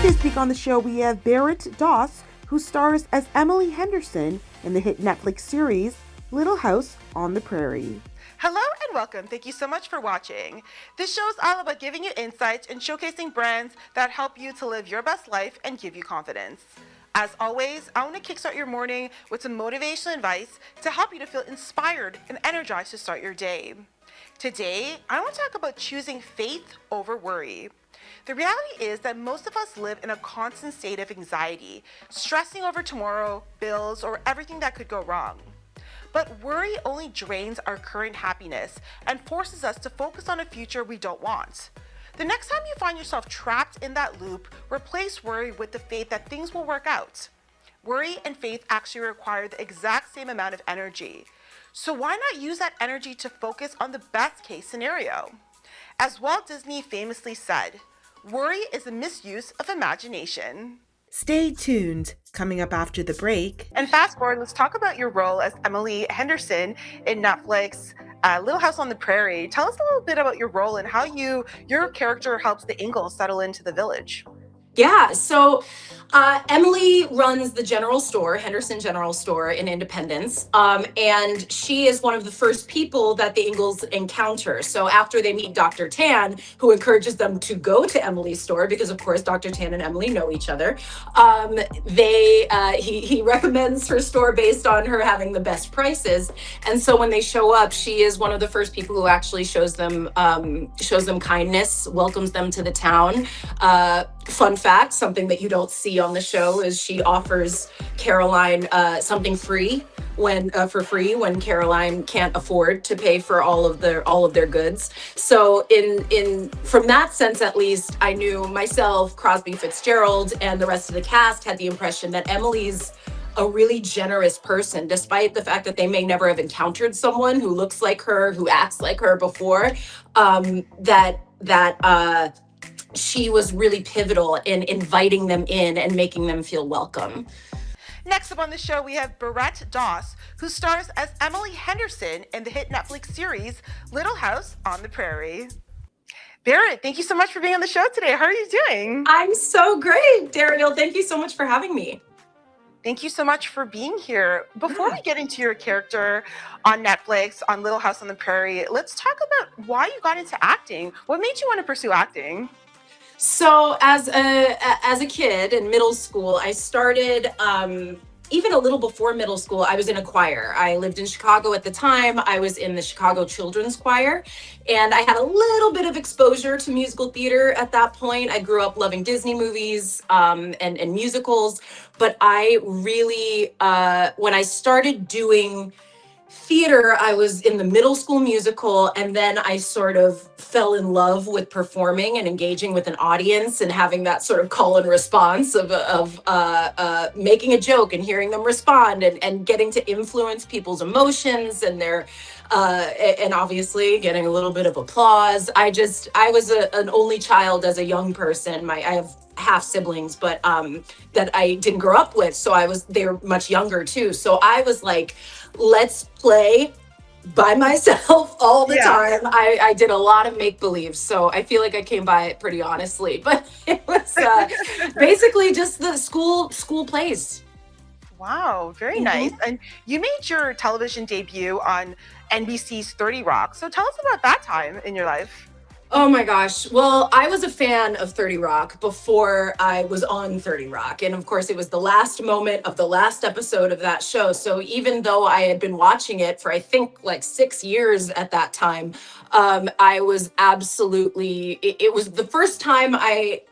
This week on the show, we have Barrett Doss, who stars as Emily Henderson in the hit Netflix series Little House on the Prairie. Hello and welcome. Thank you so much for watching. This show is all about giving you insights and showcasing brands that help you to live your best life and give you confidence. As always, I want to kickstart your morning with some motivational advice to help you to feel inspired and energized to start your day. Today, I want to talk about choosing faith over worry. The reality is that most of us live in a constant state of anxiety, stressing over tomorrow, bills, or everything that could go wrong. But worry only drains our current happiness and forces us to focus on a future we don't want. The next time you find yourself trapped in that loop, replace worry with the faith that things will work out. Worry and faith actually require the exact same amount of energy. So why not use that energy to focus on the best case scenario? As Walt Disney famously said, worry is a misuse of imagination. Stay tuned. Coming up after the break. And fast forward, let's talk about your role as Emily Henderson in Netflix Little House on the Prairie. Tell us a little bit about your role and how your character helps the Ingalls settle into the village. Yeah, so Emily runs the general store, Henderson General Store in Independence, and she is one of the first people that the Ingalls encounter. So after they meet Dr. Tan, who encourages them to go to Emily's store, because of course Dr. Tan and Emily know each other, he recommends her store based on her having the best prices. And so when they show up, she is one of the first people who actually shows them kindness, welcomes them to the town. Fun fact, something that you don't see on the show is she offers Caroline something free for free when Caroline can't afford to pay for all of their goods. So in from that sense, at least, I knew myself, Crosby Fitzgerald, and the rest of the cast had the impression that Emily's a really generous person, despite the fact that they may never have encountered someone who looks like her, who acts like her before, she was really pivotal in inviting them in and making them feel welcome. Next up on the show, we have Barrett Doss, who stars as Emily Henderson in the hit Netflix series Little House on the Prairie. Barrett, thank you so much for being on the show today. How are you doing? I'm so great, Darriel. Thank you so much for having me. Thank you so much for being here. Before we get into your character on Netflix, on Little House on the Prairie, let's talk about why you got into acting. What made you want to pursue acting? So as a kid in middle school, I started, even a little before middle school, I was in a choir. I lived in Chicago at the time. I was in the Chicago Children's Choir, and I had a little bit of exposure to musical theater at that point. I grew up loving Disney movies and musicals, but I really, when I started doing theater, I was in the middle school musical, and then I sort of fell in love with performing and engaging with an audience and having that sort of call and response of making a joke and hearing them respond and getting to influence people's emotions and their and obviously getting a little bit of applause. I was an only child as a young person. I have half siblings, but that I didn't grow up with. So they were much younger too. So I was like, let's play by myself all the time. I did a lot of make-believe, so I feel like I came by it pretty honestly, but it was basically just the school plays. Wow, very nice. And you made your television debut on NBC's 30 Rock. So tell us about that time in your life. Oh my gosh. Well, I was a fan of 30 Rock before I was on 30 Rock. And of course, it was the last moment of the last episode of that show. So even though I had been watching it for, I think, like 6 years at that time, I was absolutely, it was the first time I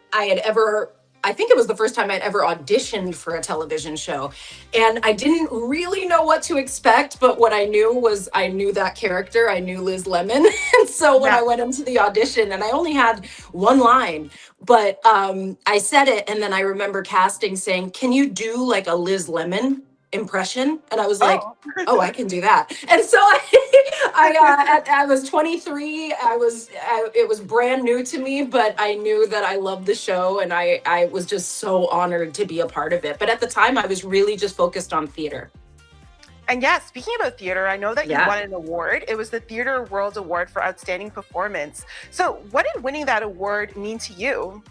think it was the first time I'd ever auditioned for a television show. And I didn't really know what to expect, but what I knew was I knew that character. I knew Liz Lemon. And so when I went into the audition, and I only had one line, but I said it, and then I remember casting saying, "Can you do like a Liz Lemon impression?" And I was like, oh, I can do that. And so I was 23. It was brand new to me, but I knew that I loved the show, and I was just so honored to be a part of it. But at the time, I was really just focused on theater. And yeah, speaking about theater, I know that you won an award. It was the Theater World Award for Outstanding Performance. So what did winning that award mean to you?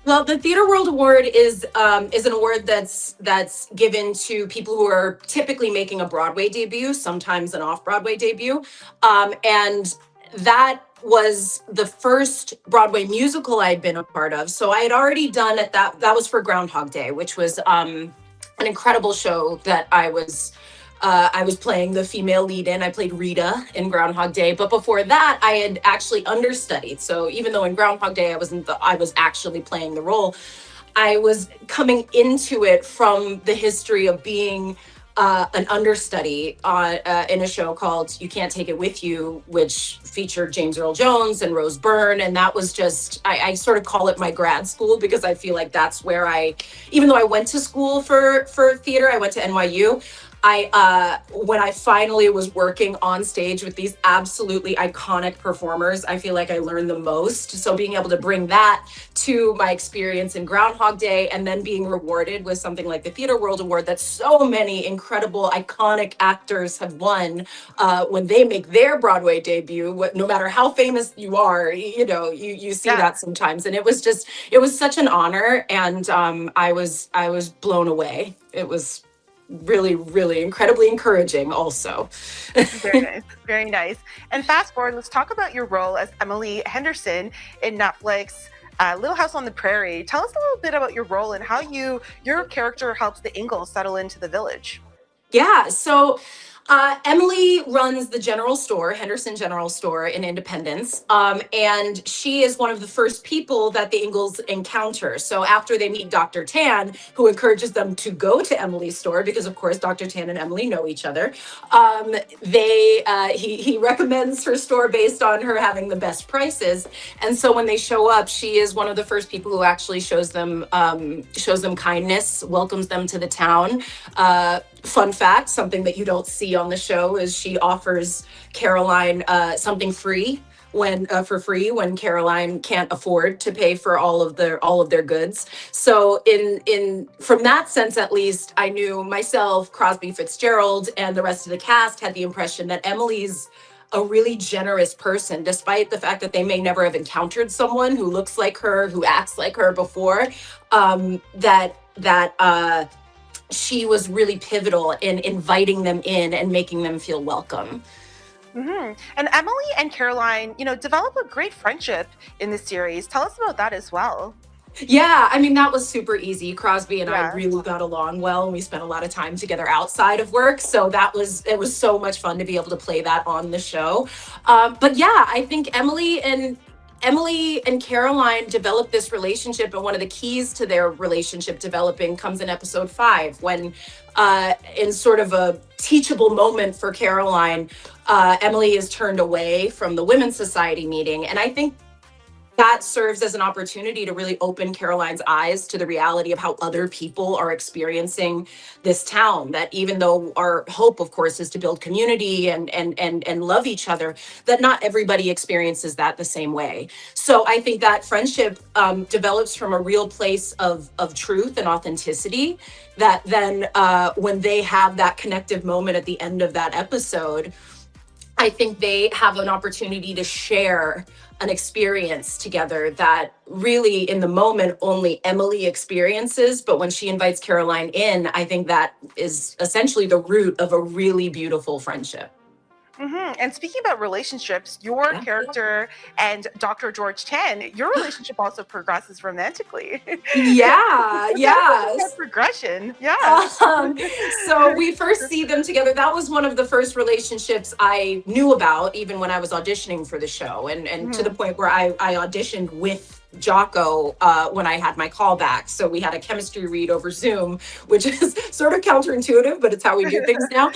Well, the Theater World Award is an award that's given to people who are typically making a Broadway debut, sometimes an off-Broadway debut, and that was the first Broadway musical I'd been a part of. So I had already done it. That was for Groundhog Day, which was an incredible show that I was playing the female lead in. I played Rita in Groundhog Day, but before that, I had actually understudied. So even though in Groundhog Day I was actually playing the role, I was coming into it from the history of being an understudy in a show called You Can't Take It With You, which featured James Earl Jones and Rose Byrne. And that was just, I sort of call it my grad school, because I feel like that's where even though I went to school for theater, I went to NYU. When I finally was working on stage with these absolutely iconic performers, I feel like I learned the most. So being able to bring that to my experience in Groundhog Day, and then being rewarded with something like the Theater World Award that so many incredible, iconic actors have won when they make their Broadway debut, no matter how famous you are, you see that sometimes. And it was such an honor. And I was blown away. It was really, really incredibly encouraging also. Very nice. Very nice. And fast forward, let's talk about your role as Emily Henderson in Netflix Little House on the Prairie. Tell us a little bit about your role and how your character helps the Ingalls settle into the village. Yeah, so Emily runs the general store, Henderson General Store in Independence, and she is one of the first people that the Ingalls encounter. So after they meet Dr. Tan, who encourages them to go to Emily's store, because of course Dr. Tan and Emily know each other, he recommends her store based on her having the best prices. And so when they show up, she is one of the first people who actually shows them kindness, welcomes them to the town. Fun fact, something that you don't see on the show, is she offers Caroline something free for free when Caroline can't afford to pay for all of their goods. So in from that sense, at least, I knew myself, Crosby Fitzgerald, and the rest of the cast had the impression that Emily's a really generous person, despite the fact that they may never have encountered someone who looks like her, who acts like her before. She was really pivotal in inviting them in and making them feel welcome. Mm-hmm. And Emily and Caroline, develop a great friendship in the series. Tell us about that as well. Yeah, I mean, that was super easy. Crosby and I really got along well, and we spent a lot of time together outside of work. So it was so much fun to be able to play that on the show. But yeah, I think Emily and Caroline developed this relationship, and one of the keys to their relationship developing comes in episode 5, when in sort of a teachable moment for Caroline, Emily is turned away from the Women's Society meeting. And I think that serves as an opportunity to really open Caroline's eyes to the reality of how other people are experiencing this town. That even though our hope, of course, is to build community and love each other, that not everybody experiences that the same way. So I think that friendship develops from a real place of truth and authenticity, that then when they have that connective moment at the end of that episode, I think they have an opportunity to share an experience together that really in the moment only Emily experiences. But when she invites Caroline in, I think that is essentially the root of a really beautiful friendship. Mm-hmm. And speaking about relationships, your character and Dr. George Tan, your relationship also progresses romantically. Yeah. Progression. Yeah. So we first see them together. That was one of the first relationships I knew about, even when I was auditioning for the show, and to the point where I auditioned with Jocko when I had my callback. So we had a chemistry read over Zoom, which is sort of counterintuitive, but it's how we do things now.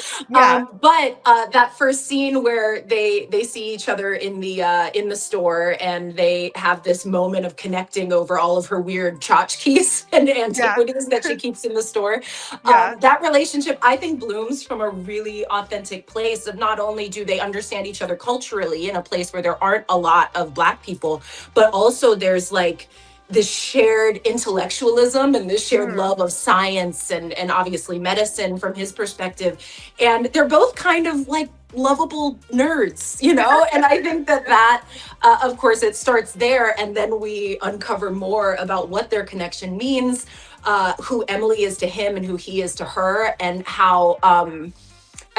But that first scene where they see each other in the store, and they have this moment of connecting over all of her weird tchotchkes and antiquities that she keeps in the store. That relationship, I think, blooms from a really authentic place of not only do they understand each other culturally in a place where there aren't a lot of Black people, but also there's like this shared intellectualism and this shared love of science and obviously medicine from his perspective. And they're both kind of like lovable nerds, you know? And I think that of course, it starts there. And then we uncover more about what their connection means, who Emily is to him and who he is to her, and how,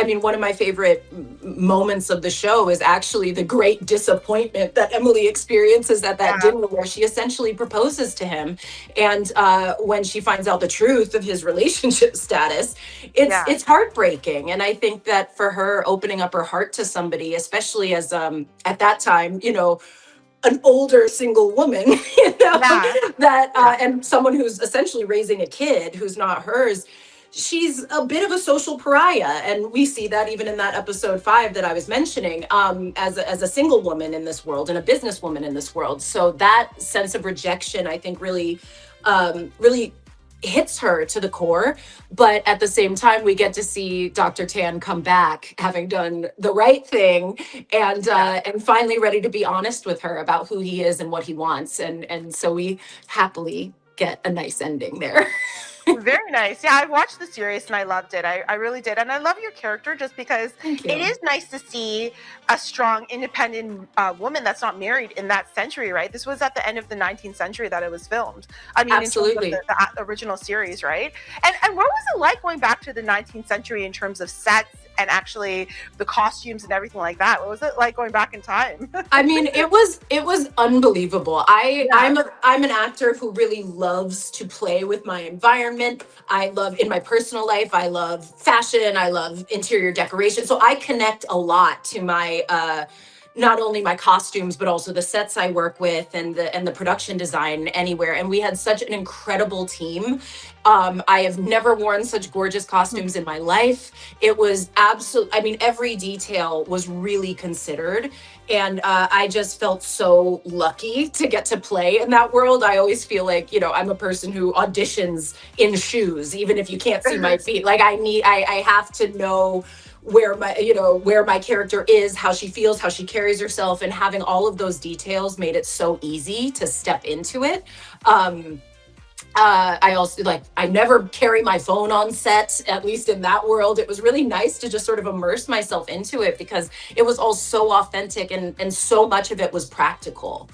I mean, one of my favorite moments of the show is actually the great disappointment that Emily experiences at that dinner where she essentially proposes to him. And when she finds out the truth of his relationship status, it's heartbreaking. And I think that for her, opening up her heart to somebody, especially as at that time, you know, an older single woman, you know, and someone who's essentially raising a kid who's not hers, she's a bit of a social pariah. And we see that even in that episode 5 that I was mentioning, as a single woman in this world and a businesswoman in this world. So that sense of rejection, I think, really hits her to the core. But at the same time, we get to see Dr. Tan come back, having done the right thing, and finally ready to be honest with her about who he is and what he wants. And so we happily get a nice ending there. Very nice. Yeah, I watched the series and I loved it. I really did. And I love your character just because it is nice to see a strong, independent woman that's not married in that century, right? This was at the end of the 19th century that it was filmed. I mean, absolutely. In terms of the original series, right? And what was it like going back to the 19th century in terms of sets and actually the costumes and everything like that? What was it like going back in time? I mean, it was unbelievable. I'm an actor who really loves to play with my environment. I love, in my personal life, I love fashion, I love interior decoration. So I connect a lot to my not only my costumes, but also the sets I work with and the production design anywhere. And we had such an incredible team. I have never worn such gorgeous costumes in my life. It was I mean, every detail was really considered. And I just felt so lucky to get to play in that world. I always feel like, you know, I'm a person who auditions in shoes, even if you can't see my feet. Like I have to know where my character is, how she feels, how she carries herself, and having all of those details made it so easy to step into it. I also I never carry my phone on set, at least in that world. It was really nice to just sort of immerse myself into it because it was all so authentic and so much of it was practical.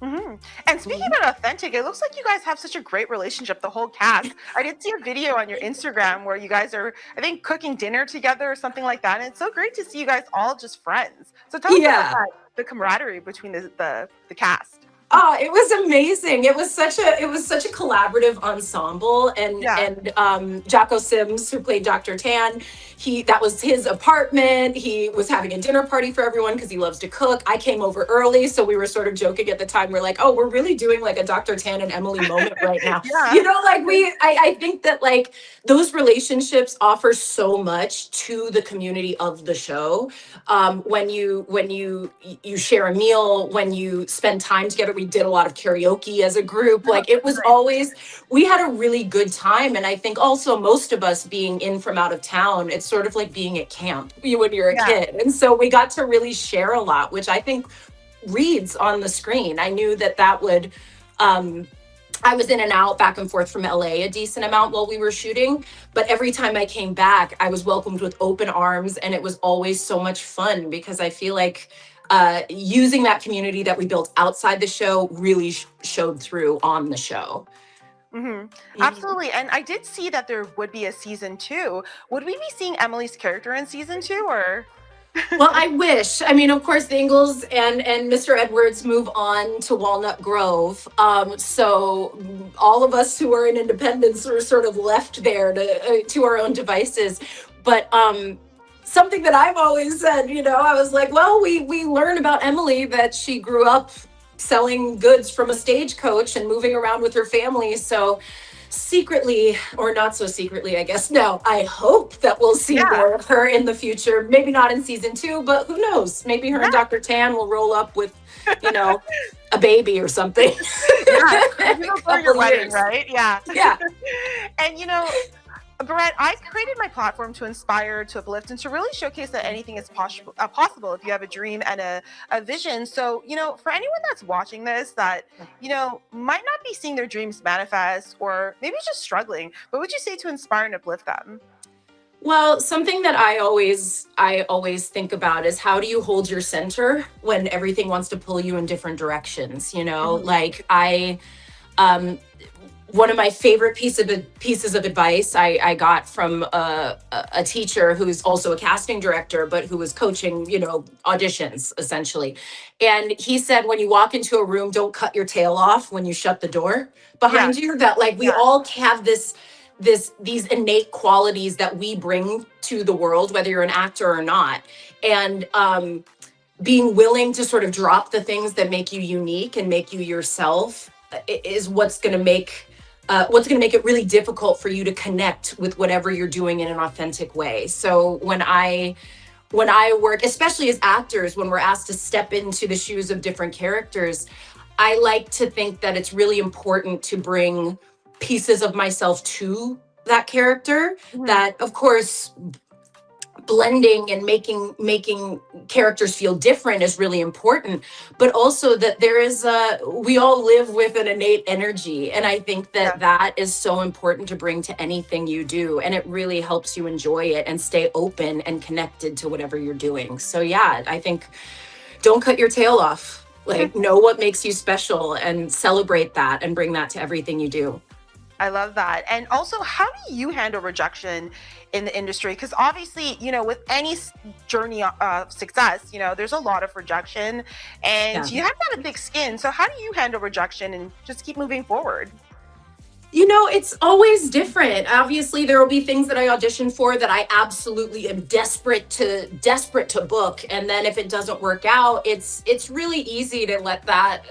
Mm-hmm. And speaking about authentic, it looks like you guys have such a great relationship, the whole cast. I did see a video on your Instagram where you guys are, I think, cooking dinner together or something like that. And it's so great to see you guys all just friends. So tell us about that, the camaraderie between the cast. Oh, it was amazing. It was such a collaborative ensemble. And Jocko Sims, who played Dr. Tan, that was his apartment. He was having a dinner party for everyone because he loves to cook. I came over early, so we were sort of joking at the time. We're like, oh, we're really doing like a Dr. Tan and Emily moment right now. You know, like I think that like those relationships offer so much to the community of the show. When you share a meal, when you spend time together. We did a lot of karaoke as a group. Like it was always, we had a really good time. And I think also most of us being in from out of town, it's sort of like being at camp when you're a kid. And so we got to really share a lot, which I think reads on the screen. I knew that would, I was in and out back and forth from LA a decent amount while we were shooting, but every time I came back, I was welcomed with open arms, and it was always so much fun because I feel like using that community that we built outside the show really showed through on the show. Mm-hmm. Absolutely. And I did see that there would be a season 2. Would we be seeing Emily's character in season 2 or? Well, I wish. I mean, of course, the Ingalls and Mr. Edwards move on to Walnut Grove. So all of us who are in Independence were sort of left there to our own devices. But something that I've always said, you know, I was like, well, we learn about Emily that she grew up selling goods from a stagecoach and moving around with her family. So secretly, or not so secretly, I guess, no, I hope that we'll see more of her in the future. Maybe not in season 2, but who knows? Maybe her and Dr. Tan will roll up with, you know, a baby or something. For your wedding, right? Yeah. Yeah. And, you know, Barrett, I created my platform to inspire, to uplift, and to really showcase that anything is possible if you have a dream and a vision. So, for anyone that's watching this that, might not be seeing their dreams manifest or maybe just struggling, what would you say to inspire and uplift them? Well, something that I always think about is how do you hold your center when everything wants to pull you in different directions, Mhm. Like one of my favorite pieces of advice I got from a teacher who's also a casting director, but who was coaching, auditions essentially. And he said, when you walk into a room, don't cut your tail off when you shut the door Yeah, behind you. That like we yeah. all have these innate qualities that we bring to the world, whether you're an actor or not. And being willing to sort of drop the things that make you unique and make you yourself is what's going to make it really difficult for you to connect with whatever you're doing in an authentic way. So when I work, especially as actors, when we're asked to step into the shoes of different characters, I like to think that it's really important to bring pieces of myself to that character. Mhm. That, of course, blending and making characters feel different is really important, but also that we all live with an innate energy, and I think that Yeah. that is so important to bring to anything you do, and it really helps you enjoy it and stay open and connected to whatever you're doing. So yeah, I think don't cut your tail off. Like, know what makes you special and celebrate that and bring that to everything you do. I love that. And also, how do you handle rejection in the industry? Because obviously, with any journey of success, there's a lot of rejection and Yeah. you have to have a thick skin. So, how do you handle rejection and just keep moving forward? It's always different. Obviously, there will be things that I audition for that I absolutely am desperate to book, and then if it doesn't work out, it's really easy to let that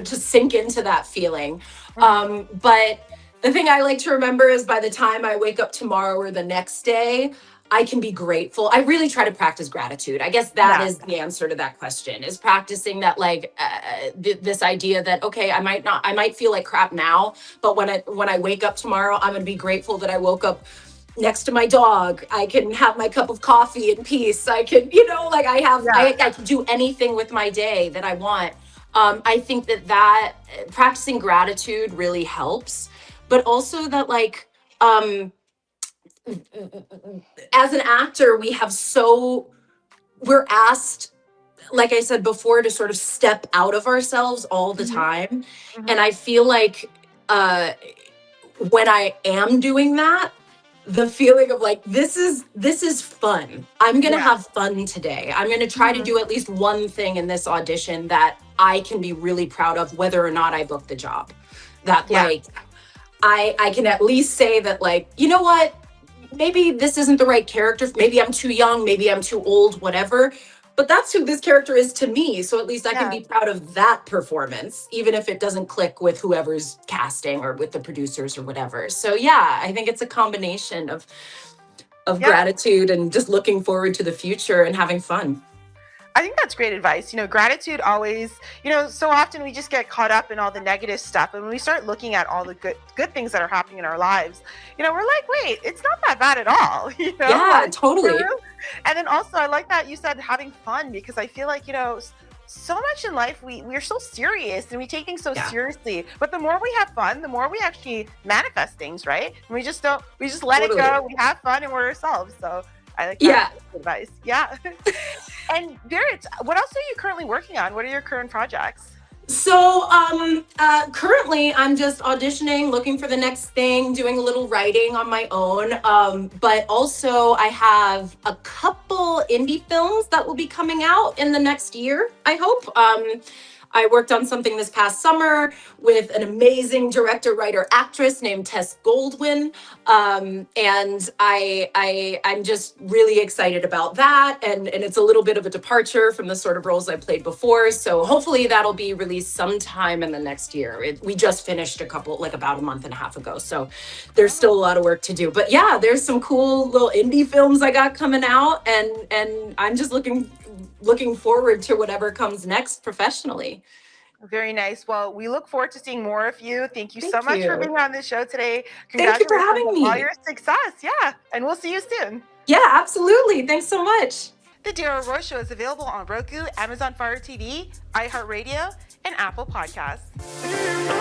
to sink into that feeling. But the thing I like to remember is by the time I wake up tomorrow or the next day, I can be grateful. I really try to practice gratitude. I guess that Yeah. is the answer to that question, is practicing that, like this idea that, okay, I might feel like crap now, but when I wake up tomorrow, I'm going to be grateful that I woke up next to my dog. I can have my cup of coffee in peace. I can, I can do anything with my day that I want. I think that practicing gratitude really helps, but also that as an actor, we're asked, like I said before, to sort of step out of ourselves all the Mhm. time. Mhm. And I feel like when I am doing that, the feeling of like, this is fun. I'm going to Yeah. have fun today. I'm going to try to Mhm. do at least one thing in this audition that I can be really proud of, whether or not I book the job. That Yeah. I can at least say that, like, you know what? Maybe this isn't the right character. Maybe I'm too young. Maybe I'm too old, whatever. But that's who this character is to me. So at least I can Yeah. be proud of that performance, even if it doesn't click with whoever's casting or with the producers or whatever. So yeah, I think it's a combination of Yeah. gratitude and just looking forward to the future and having fun. I think that's great advice. Gratitude always, so often we just get caught up in all the negative stuff. And when we start looking at all the good things that are happening in our lives, we're like, wait, it's not that bad at all. Yeah, totally. And then also, I like that you said having fun, because I feel like, so much in life, we're so serious and we take things so Yeah. seriously. But the more we have fun, the more we actually manifest things, right? And we just let it Totally. go. We have fun and we're ourselves. So I like that Yeah. advice. Yeah. And Barrett, what else are you currently working on? What are your current projects? So currently I'm just auditioning, looking for the next thing, doing a little writing on my own. But also I have a couple indie films that will be coming out in the next year, I hope. I worked on something this past summer with an amazing director, writer, actress named Tess Goldwyn. And I'm just really excited about that. And it's a little bit of a departure from the sort of roles I played before. So hopefully that'll be released sometime in the next year. We just finished about a month and a half ago. So there's still a lot of work to do. But yeah, there's some cool little indie films I got coming out. And I'm just looking forward to whatever comes next professionally. Very nice. Well, we look forward to seeing more of you. Thank you so Thank much for you. being on the show today. Thank you for Congratulations having on all me. your success. Yeah. And we'll see you soon. Yeah, absolutely. Thanks so much. The Darriel Roy Show is available on Roku, Amazon Fire TV, iHeartRadio, and Apple Podcasts.